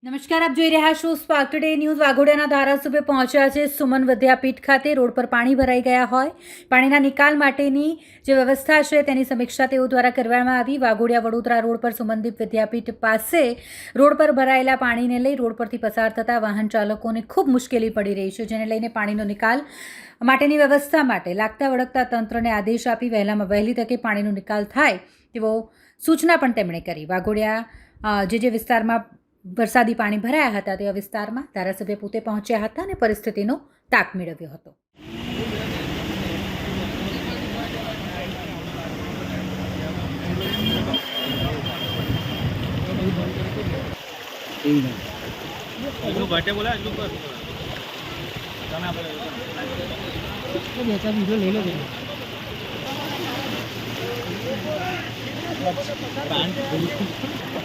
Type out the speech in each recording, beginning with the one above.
નમસ્કાર, આપ જોઈ રહ્યા છો સ્પાર્ક ટુડે ન્યૂઝ। વાઘોડિયાના ધારાસભ્ય પહોંચ્યા છે સુમન વિદ્યાપીઠ ખાતે। રોડ પર પાણી ભરાઈ ગયા હોય, પાણીના નિકાલ માટેની જે વ્યવસ્થા છે તેની સમીક્ષા તેઓ દ્વારા કરવામાં આવી। વાઘોડિયા વડોદરા રોડ પર સુમનદીપ વિદ્યાપીઠ પાસે રોડ પર ભરાયેલા પાણીને લઈ રોડ પરથી પસાર થતા વાહન ચાલકોને ખૂબ મુશ્કેલી પડી રહી છે, જેને લઈને પાણીનો નિકાલ માટેની વ્યવસ્થા માટે લાગતા વળગતા તંત્રને આદેશ આપી વહેલામાં વહેલી તકે પાણીનો નિકાલ થાય તેવો સૂચના પણ તેમણે કરી। વાઘોડિયા જે વિસ્તારમાં વરસાદી પાણી ભરાયા હતા તેવા વિસ્તારમાં ધારાસભ્ય પોતે પહોંચ્યા હતા અને પરિસ્થિતિનો તાક મેળવ્યો હતો।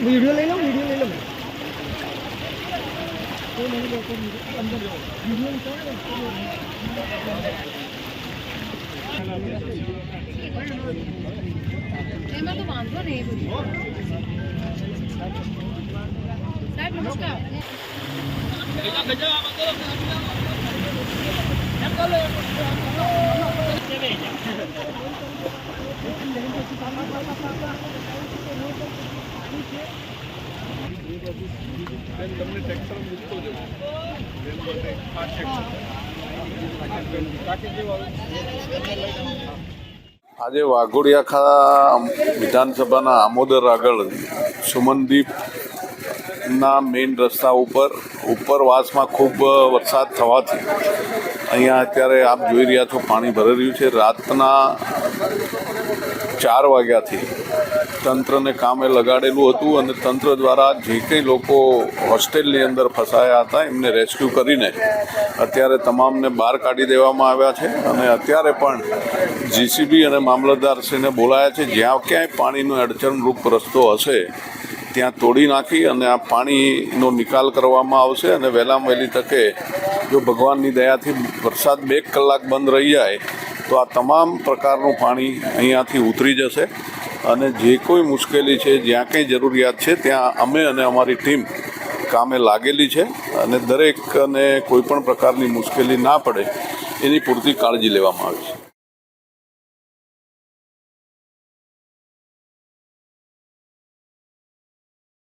वीडियो ले लो એમાં તો વાંધો નહીં સાહેબ નમસ્કાર આજે વાઘોડિયા વિધાનસભાના આમોદર આગળ સુમનદીપના મેઇન રસ્તા ઉપરવાસમાં ખૂબ વરસાદ થવાથી અહીંયા અત્યારે આપ જોઈ રહ્યા છો પાણી ભરાઈ રહ્યું છે। રાતના 4 વાગ્યાથી તંત્રને કામે લગાડેલું હતું અને તંત્ર દ્વારા જે કંઈ લોકો હોસ્ટેલની અંદર ફસાયા હતા એમને રેસ્ક્યુ કરીને અત્યારે તમામને બહાર કાઢી દેવામાં આવ્યા છે અને અત્યારે પણ જીસીબી અને મામલતદારશ્રીને બોલાયા છે। જ્યાં ક્યાંય પાણીનો અડચણરૂપ રસ્તો હશે ત્યાં તોડી નાખી અને આ પાણીનો નિકાલ કરવામાં આવશે અને વહેલામાં વહેલી તકે જો ભગવાનની દયાથી વરસાદ 2 કલાક બંધ રહી જાય તો આ તમામ પ્રકારનું પાણી અહીંયાથી ઉતરી જશે અને જે કોઈ મુશ્કેલી છે, જ્યાં કંઈ જરૂરિયાત છે ત્યાં અમે અને અમારી ટીમ કામે લાગેલી છે અને દરેકને કોઈપણ પ્રકારની મુશ્કેલી ના પડે એની પૂરતી કાળજી લેવામાં આવી છે।